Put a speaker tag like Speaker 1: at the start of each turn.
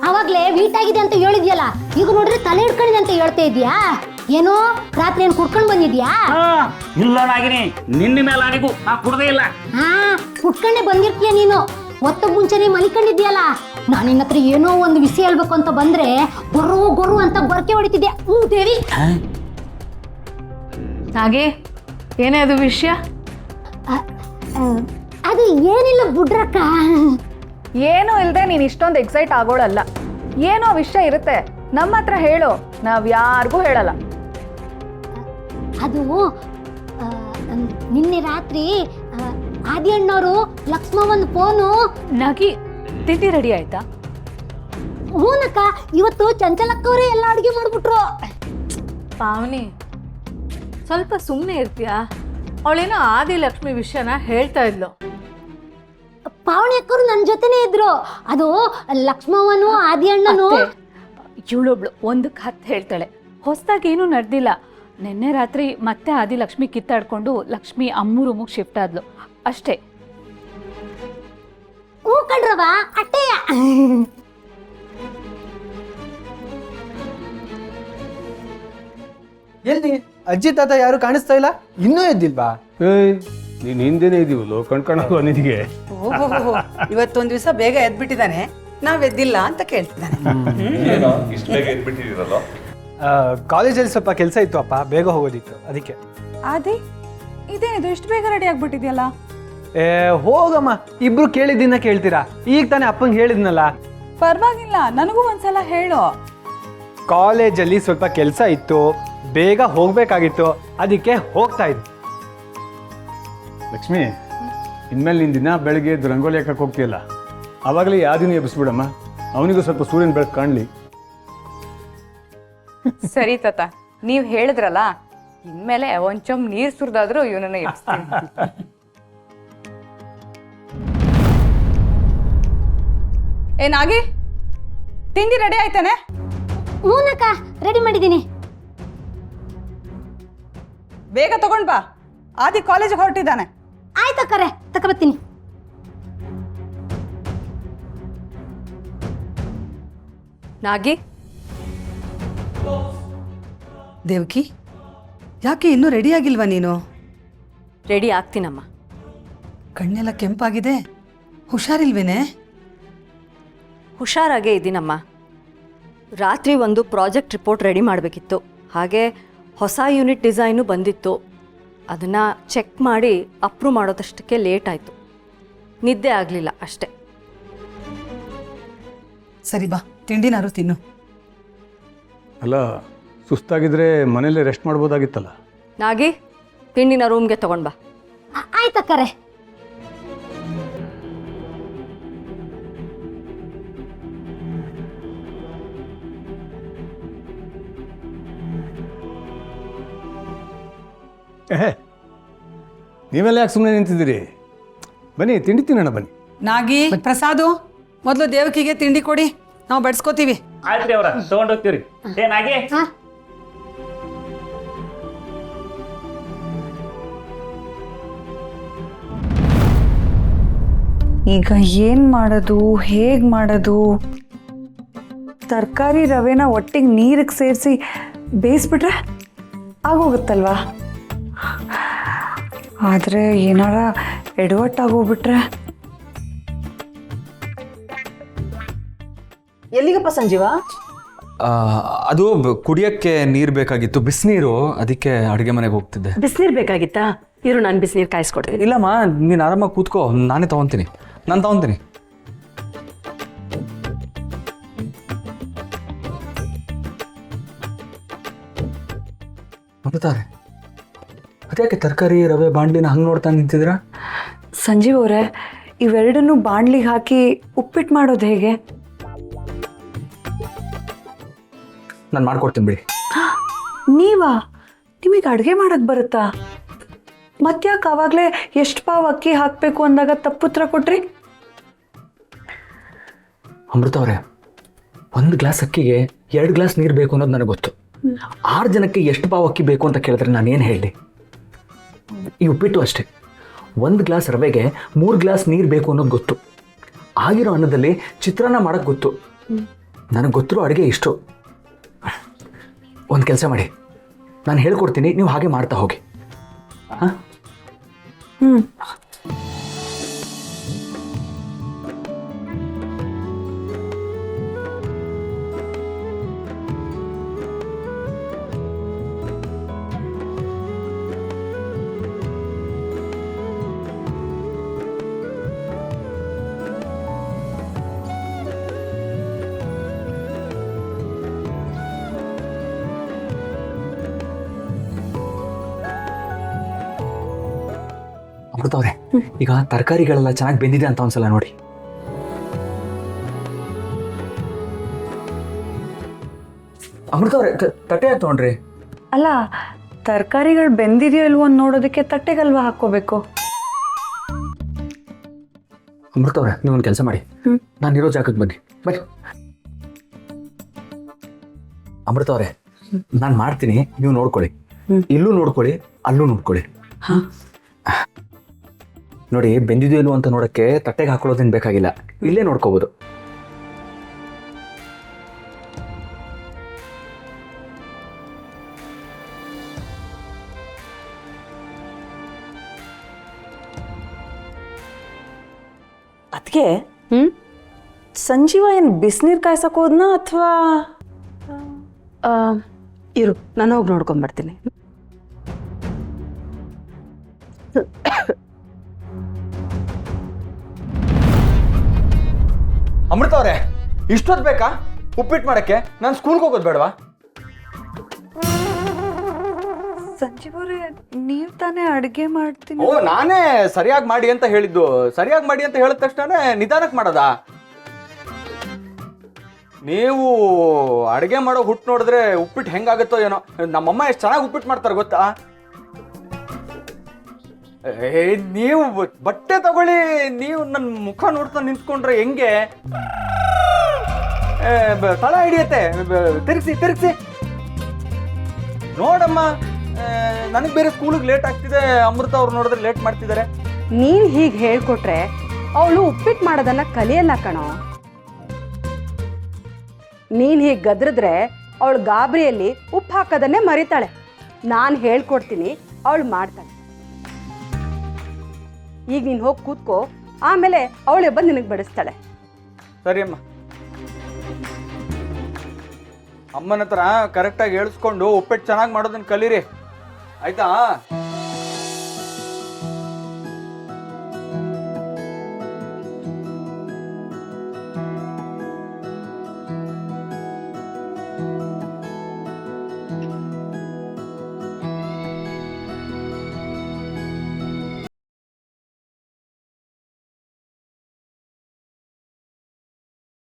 Speaker 1: ಆವಾಗ್ಲೇ ವೀಟ್ ಆಗಿದೆ ಅಂತ ಹೇಳಿದ್ಯಲ್ಲ, ಈಗ ನೋಡ್ರಿ ತಲೆ ಹಿಡ್ಕೊಂಡಿದೆ ಅಂತ ಹೇಳ್ತಾ ಇದೀಯಾ? ಏನೋ ರಾತ್ರಿ ಏನ್ ಕುಡ್ಕೊಂಡ್ ಬಂದಿದ್ಯಾ?
Speaker 2: ಇಲ್ಲ ನಾಗಿನಿ, ನಿನ್ನ ಮೇಲೆ ಆನಿಗೂ ನಾ ಕುಡ್ದೇ ಇಲ್ಲ.
Speaker 1: ಕುಡ್ಕೊಂಡೆ ಬಂದಿರ್ತೀಯ ನೀನು. ಒತ್ತ ಮುಂಚೆನೆ ಮಲಿಕೊಂಡಿದ್ಯಲ್ಲ. ನಾನು ನಿನ್ನ ಹತ್ರ ಏನೋ ಒಂದು ವಿಷಯ ಹೇಳ್ಬೇಕು ಅಂತ ಬಂದ್ರೆ ಗೊರು ಗೊರು ಅಂತ ಗೊರಕೆ ಹೊಡಿತಿದ್ಯಾ. ದೇವಿ,
Speaker 3: ಹಾಗೆ ಏನೇ ಅದು ವಿಷಯ?
Speaker 1: ಅದು ಏನಿಲ್ಲ ಬುಡ್ರಕ್ಕ.
Speaker 3: ಏನೂ ಇಲ್ಲದೆ ನೀನು ಇಷ್ಟೊಂದು ಎಕ್ಸೈಟ್ ಆಗೋಳಲ್ಲ. ಏನೋ ವಿಷಯ ಇರುತ್ತೆ, ನಮ್ಮ ಹತ್ರ ಹೇಳು, ನಾವ್ ಯಾರಿಗೂ ಹೇಳಲ್ಲ.
Speaker 1: ಅದು ನಿನ್ನೆ ರಾತ್ರಿ ಆದಿ ಅಣ್ಣವರು ಲಕ್ಷ್ಮವ್ವನ ಫೋನು.
Speaker 3: ನಗಿ, ತಿಂಡಿ ರೆಡಿ ಆಯ್ತಾ?
Speaker 1: ಹೂನಕ್ಕ, ಇವತ್ತು ಚಂಚಲಕ್ಕವರೇ ಎಲ್ಲ ಅಡುಗೆ ಮಾಡ್ಬಿಟ್ರು.
Speaker 3: ಪಾವನಿ, ಸ್ವಲ್ಪ ಸುಮ್ಮನೆ ಇರ್ತೀಯಾ? ಅವಳೇನೋ ಆದಿಲಕ್ಷ್ಮಿ ವಿಷಯನ ಹೇಳ್ತಾ ಇದ್ಲು.
Speaker 1: ಪಾವಣಿ ಅಕ್ಕರು ನನ್ನ ಜೊತೆನೇ ಇದ್ರು. ಅದು ಲಕ್ಷ್ಮವ್ವನು ಆದಿ ಅಣ್ಣನು.
Speaker 3: ಇವಳೊಬ್ಳು ಒಂದಕ್ಕೆ 10 ಹೇಳ್ತಾಳೆ. ಹೊಸದಾಗಿ ಏನೂ ನಡೆದಿಲ್ಲ. ನಿನ್ನೆ ರಾತ್ರಿ ಮತ್ತೆ ಆದಿಲಕ್ಷ್ಮಿ ಕಿತ್ತಾಡ್ಕೊಂಡು ಲಕ್ಷ್ಮಿ ಅಮ್ಮು ರೂಮಿಗೆ ಶಿಫ್ಟ್ ಆದ್ಲು ಅಷ್ಟೇ.
Speaker 1: ಹೂ ಕಣ್ರವ, ಅಟ್ಟೆಯ.
Speaker 4: ಎಲ್ಲಿ ಅಜ್ಜಿ ತಾತ ಯಾರು ಕಾಣಿಸ್ತಾ ಇಲ್ಲ? ಇನ್ನೂ ಎದ್ದಿಲ್ವಾ?
Speaker 5: ನೀನ್ ಹಿಂದೆನೇ ಇದೀವಲ್ಲೋ ಕಣ್ಕಣೋ ನಿನಗೆ.
Speaker 6: ಇವತ್ತೊಂದ್ ದಿವಸ ಬೇಗ ಎದ್ಬಿಟ್ಟಿದ್ದಾನೆ, ನಾವ್ ಎದ್ದಿಲ್ಲ ಅಂತ ಕೇಳ್ತಿದ್ದಾನೆ.
Speaker 4: ಕಾಲೇಜಲ್ಲಿ ಸ್ವಲ್ಪ ಕೆಲಸ ಇತ್ತು ಅಪ್ಪ, ಬೇಗ ಹೋಗೋದಿತ್ತು ಅದಕ್ಕೆ.
Speaker 7: ಆದಿ, ಇದೇನಿದು ಇಷ್ಟು ಬೇಗ ರೆಡಿ ಆಗ್ಬಿಟ್ಟಿದ್ಯಲ್ಲ?
Speaker 4: ಹೋಗಮ್ಮ, ಇಬ್ರು ಕೇಳಿದ್ದನ್ನ ಕೇಳ್ತೀರಾ? ಈಗ ತಾನೇ ಅಪ್ಪಂಗೆ ಹೇಳಿದ್ನಲ್ಲ.
Speaker 7: ಪರವಾಗಿಲ್ಲ, ನನಗೂ ಒಂದ್ಸಲ ಹೇಳು.
Speaker 4: ಕಾಲೇಜಲ್ಲಿ ಸ್ವಲ್ಪ ಕೆಲಸ ಇತ್ತು, ಬೇಗ ಹೋಗ್ಬೇಕಾಗಿತ್ತು, ಅದಕ್ಕೆ ಹೋಗ್ತಾ ಇದ್ದೆ.
Speaker 5: ಲಕ್ಷ್ಮಿ, ಇನ್ಮೇಲೆ ನಿನ್ ದಿನ ಬೆಳಗ್ಗೆ ಎದ್ದು ರಂಗೋಲಿ ಹಾಕಕ್ಕೆ ಹೋಗ್ತೀಯಲ್ಲ, ಆವಾಗಲೇ ಯಾವ್ದಿನ ಎಬ್ಬಿಸ್ಬಿಡಮ್ಮ, ಅವನಿಗೂ ಸ್ವಲ್ಪ ಸೂರ್ಯನ ಬೆಳಕು ಕಾಣಲಿ.
Speaker 7: ಸರಿ ತಾತ, ನೀವ್ ಹೇಳಿದ್ರಲ್ಲ, ಇನ್ಮೇಲೆ ಒಂಚೊಮ್ ನೀರ್ ಸುರಿದಾದ್ರೂ ಇವನನ್ನ ಎಬ್ಸ್ತೀನಿ. ಏನಾಗಿ ತಿಂಡಿ ರೆಡಿ ಆಯ್ತಾನೆ?
Speaker 1: ಹೂನಕ್ಕ, ರೆಡಿ ಮಾಡಿದ್ದೀನಿ.
Speaker 6: ಬೇಗ ತಗೊಂಡ್ ಬಾ, ಆದಿ ಕಾಲೇಜಿಗೆ ಹೊರಟಿದ್ದಾನೆ.
Speaker 1: ಆಯ್ತಕ್ಕರೆ, ತಗೊಬತ್ತೀನಿ.
Speaker 3: ನಾಗಿ,
Speaker 6: ದೇವಕಿ, ಯಾಕೆ ಇನ್ನೂ ರೆಡಿ ಆಗಿಲ್ವಾ ನೀನು?
Speaker 3: ರೆಡಿ ಆಗ್ತೀನಮ್ಮ.
Speaker 6: ಕಣ್ಣೆಲ್ಲ ಕೆಂಪಾಗಿದೆ, ಹುಷಾರಿಲ್ವೇನೆ?
Speaker 8: ಹುಷಾರಾಗೇ ಇದ್ದೀನಮ್ಮ. ರಾತ್ರಿ ಒಂದು ಪ್ರಾಜೆಕ್ಟ್ ರಿಪೋರ್ಟ್ ರೆಡಿ ಮಾಡಬೇಕಿತ್ತು. ಹಾಗೆ ಹೊಸ ಯೂನಿಟ್ ಡಿಸೈನು ಬಂದಿತ್ತು. ಅದನ್ನು ಚೆಕ್ ಮಾಡಿ ಅಪ್ರೂವ್ ಮಾಡೋದಷ್ಟಕ್ಕೆ ಲೇಟ್ ಆಯಿತು. ನಿದ್ದೆ ಆಗಲಿಲ್ಲ ಅಷ್ಟೆ.
Speaker 6: ಸರಿ ಬಾ, ತಿಂಡಿನಾರು ತಿನ್ನು.
Speaker 5: ಅಲ್ಲ, ಸುಸ್ತಾಗಿದ್ರೆ ಮನೇಲೆ ರೆಸ್ಟ್ ಮಾಡ್ಬೋದಾಗಿತ್ತಲ್ಲ.
Speaker 8: ನಾಗಿ, ತಿಂಡಿನ ರೂಮ್ಗೆ ತಗೊಂಡ್ಬಾ.
Speaker 1: ಆಯ್ತಕ್ಕರೆ.
Speaker 5: ನೀವೆಲ್ಲ ಯಾಕೆ ಸುಮ್ಮನೆ ನಿಂತಿದ್ದೀರಿ? ಬನ್ನಿ, ತಿಂಡಿ ತಿನ್ನೋಣ ಬನ್ನಿ.
Speaker 6: ನಾಗಿ, ಪ್ರಸಾದು, ಮೊದಲು ದೇವಕಿಗೆ ತಿಂಡಿ ಕೊಡಿ, ನಾವು ಬಡ್ಸ್ಕೋತೀವಿ.
Speaker 2: ಆಯ್ತ್ರಿ ಅವ್ರ, ತಗೊಂಡೋಗ್ತೀವ್ರಿ. ಏನಾಗಿ
Speaker 7: ಈಗ ಏನ್ ಮಾಡೋದು, ಹೇಗ್ ಮಾಡೋದು? ತರಕಾರಿ ರವೆನ ಒಟ್ಟಿಗೆ ನೀರಿಗೆ ಸೇರಿಸಿ ಬೇಯಿಸ್ಬಿಟ್ರೆ ಆಗೋಗುತ್ತಲ್ವಾ? ಆದರೆ ಏನಾರ ಎಡವಟ್ಟಾಗೋಗ್ಬಿಟ್ರೆ?
Speaker 6: ಎಲ್ಲಿಗಪ್ಪ ಸಂಜೀವ?
Speaker 9: ಅದು ಕುಡಿಯೋಕ್ಕೆ ನೀರು ಬೇಕಾಗಿತ್ತು, ಬಿಸಿನೀರು. ಅದಕ್ಕೆ ಅಡುಗೆ ಮನೆಗೆ ಹೋಗ್ತಿದ್ದೆ.
Speaker 8: ಬಿಸಿನೀರು ಬೇಕಾಗಿತ್ತಾ? ಇರು, ನಾನು ಬಿಸಿನೀರು ಕಾಯಿಸ್ಕೊಡ್ತೀನಿ.
Speaker 9: ಇಲ್ಲಮ್ಮ, ನೀನು ಆರಾಮಾಗಿ ಕೂತ್ಕೋ, ನಾನೇ ತೊಗೊತೀನಿ. ನಾನು ತೊಗೊತೀನಿ. ಅಮೃತಾರೆ, ಅದ್ಯಾಕೆ ತರಕಾರಿ ರವೆ ಬಾಂಡ್ಲಿನ ಹಂಗೆ ನೋಡ್ತಾ ನಿಂತಿದ್ದೀರಾ?
Speaker 7: ಸಂಜೀವ್ ಅವರೇ, ಇವೆರಡನ್ನೂ ಬಾಣ್ಲಿಗೆ ಹಾಕಿ ಉಪ್ಪಿಟ್ಟು ಮಾಡೋದು ಹೇಗೆ?
Speaker 9: ನಾನು ಮಾಡ್ಕೊಡ್ತೀನಿ ಬಿಡಿ.
Speaker 7: ನೀವಾ? ನಿಮಗೆ ಅಡುಗೆ ಮಾಡೋಕ್ಕೆ ಬರುತ್ತಾ? ಮತ್ತ್ಯಾಕೆ ಆವಾಗಲೇ ಎಷ್ಟು ಪಾವ್ ಅಕ್ಕಿ ಹಾಕಬೇಕು ಅಂದಾಗ ತಪ್ಪುತ್ರ ಕೊಟ್ರಿ?
Speaker 9: ಅಮೃತ ಅವರೇ, 1 ಗ್ಲಾಸ್ ಅಕ್ಕಿಗೆ 2 ಗ್ಲಾಸ್ ನೀರು ಬೇಕು ಅನ್ನೋದು ನನಗೆ ಗೊತ್ತು. 6 ಜನಕ್ಕೆ ಎಷ್ಟು ಪಾವ್ ಅಕ್ಕಿ ಬೇಕು ಅಂತ ಕೇಳಿದ್ರೆ ನಾನು ಏನು ಹೇಳಿ? ಈ ಉಪ್ಪಿಟ್ಟು ಅಷ್ಟೇ, 1 ಗ್ಲಾಸ್ ರವೆಗೆ 3 ಗ್ಲಾಸ್ ನೀರು ಬೇಕು ಅನ್ನೋದು ಗೊತ್ತು. ಆಗಿರೋ ಅನ್ನದಲ್ಲಿ ಚಿತ್ರಾನ್ನ ಮಾಡೋಕ್ಕೆ ಗೊತ್ತು. ನನಗೆ ಗೊತ್ತಿರೋ ಅಡುಗೆ ಇಷ್ಟು. ಒಂದು ಕೆಲಸ ಮಾಡಿ, ನಾನು ಹೇಳ್ಕೊಡ್ತೀನಿ, ನೀವು ಹಾಗೆ ಮಾಡ್ತಾ ಹೋಗಿ. ಹಾಂ?
Speaker 7: ಹ್ಞೂ.
Speaker 9: ಅಮೃತ ಅವರೇ, ಈಗ ತರಕಾರಿಗಳೆಲ್ಲ ಚೆನ್ನಾಗಿ ಬೆಂದಿದೆ ಅಂತ ಒಂದ್ಸಲ ನೋಡಿ. ಅಮೃತ ಅವರೇ, ತಟ್ಟೆ ಯಾಕೆ ತೊಗೊಂಡ್ರಿ?
Speaker 7: ಅಲ್ಲ, ತರಕಾರಿಗಳು ಬೆಂದಿದೆಯೋ ಇಲ್ವೋ ಅಂತ ನೋಡೋದಕ್ಕೆ ತಟ್ಟೆಗಲ್ವಾ ಹಾಕ್ಕೋಬೇಕು?
Speaker 9: ಅಮೃತ ಅವರೇ, ನೀವೊಂದು ಕೆಲಸ ಮಾಡಿ, ನಾನಿರೋ ಜಾಗಕ್ಕೆ ಬನ್ನಿ. ಅಮೃತ ಅವರೇ, ನಾನು ಮಾಡ್ತೀನಿ, ನೀವು ನೋಡ್ಕೊಳ್ಳಿ. ಇಲ್ಲೂ ನೋಡ್ಕೊಳ್ಳಿ, ಅಲ್ಲೂ ನೋಡ್ಕೊಳ್ಳಿ. ನೋಡಿ, ಬೆಂದಿದೆಯೋ ಇಲ್ವೋ ಅಂತ ನೋಡೋಕ್ಕೆ ತಟ್ಟೆಗೆ ಹಾಕೊಳ್ಳೋದೇನು ಬೇಕಾಗಿಲ್ಲ, ಇಲ್ಲೇ ನೋಡ್ಕೋಬೋದು.
Speaker 7: ಅದಕ್ಕೆ ಸಂಜೀವ ಏನು ಬಿಸಿನೀರು ಕಾಯ್ಸಕ್ಕೆ ಹೋದ್ನಾ ಅಥವಾ?
Speaker 6: ಇರು, ನಾನು ಹೋಗಿ ನೋಡ್ಕೊಂಬರ್ತೀನಿ.
Speaker 9: ಅಮೃತ ಅವರೇ, ಇಷ್ಟೊತ್ತು ಬೇಕಾ ಉಪ್ಪಿಟ್ಟು ಮಾಡಕ್ಕೆ? ನಾನು ಸ್ಕೂಲ್ಗೆ ಹೋಗೋದು ಬೇಡವಾ?
Speaker 7: ಸಂಜೀವರೇ, ನೀವು ತಾನೇ ಅಡುಗೆ ಮಾಡ್ತೀನಿ.
Speaker 9: ಓ, ನಾನೇ ಸರಿಯಾಗಿ ಮಾಡಿ ಅಂತ ಹೇಳಿದ್ದು. ಸರಿಯಾಗಿ ಮಾಡಿ ಅಂತ ಹೇಳಿದ ತಕ್ಷಣ ನಿಧಾನಕ್ಕೆ ಮಾಡೋದಾ? ನೀವು ಅಡುಗೆ ಮಾಡೋ ಹುಟ್ಟು ನೋಡಿದ್ರೆ ಉಪ್ಪಿಟ್ಟು ಹೆಂಗಾಗುತ್ತೋ ಏನೋ. ನಮ್ಮಮ್ಮ ಎಷ್ಟು ಚೆನ್ನಾಗಿ ಉಪ್ಪಿಟ್ಟು ಮಾಡ್ತಾರೆ ಗೊತ್ತಾ? ನೀವು ಬಟ್ಟೆ ತಗೊಳ್ಳಿ, ನೀವು ನನ್ನ ಮುಖ ನೋಡ್ತಾ ನಿಂತ್ಕೊಂಡ್ರೆ ಹೆಂಗೆ? ತಳ ಹಿಡಿಯತ್ತೆ. ತಿರುಗಿಸಿ ನೋಡಮ್ಮ, ನನಗೆ ಬೇರೆ ಸ್ಕೂಲಿಗೆ ಲೇಟ್ ಆಗ್ತಿದೆ. ಅಮೃತ ಅವ್ರು ನೋಡಿದ್ರೆ ಲೇಟ್ ಮಾಡ್ತಿದ್ದಾರೆ.
Speaker 6: ನೀನ್ ಹೀಗೆ ಹೇಳ್ಕೊಟ್ರೆ ಅವಳು ಉಪ್ಪಿಟ್ಟು ಮಾಡೋದನ್ನ ಕಲಿಯಲ್ಲ ಕಣೋ. ನೀನ್ ಹೀಗೆ ಗದ್ರಿದ್ರೆ ಅವಳು ಗಾಬರಿಯಲ್ಲಿ ಉಪ್ಪು ಹಾಕೋದನ್ನೇ ಮರಿತಾಳೆ. ನಾನು ಹೇಳ್ಕೊಡ್ತೀನಿ, ಅವಳು ಮಾಡ್ತಾಳೆ. ಈಗ ನೀನು ಹೋಗಿ ಕೂತ್ಕೋ, ಆಮೇಲೆ ಅವಳೇ ಬಂದು ನಿನಗೆ ಬಡಿಸ್ತಾಳೆ.
Speaker 9: ಸರಿ ಅಮ್ಮ. ಅಮ್ಮನ ಹತ್ರ ಕರೆಕ್ಟಾಗಿ ಹೇಳಿಸ್ಕೊಂಡು ಉಪ್ಪಿಟ್ಟು ಚೆನ್ನಾಗಿ ಮಾಡೋದನ್ನ ಕಲೀರಿ, ಆಯ್ತಾ?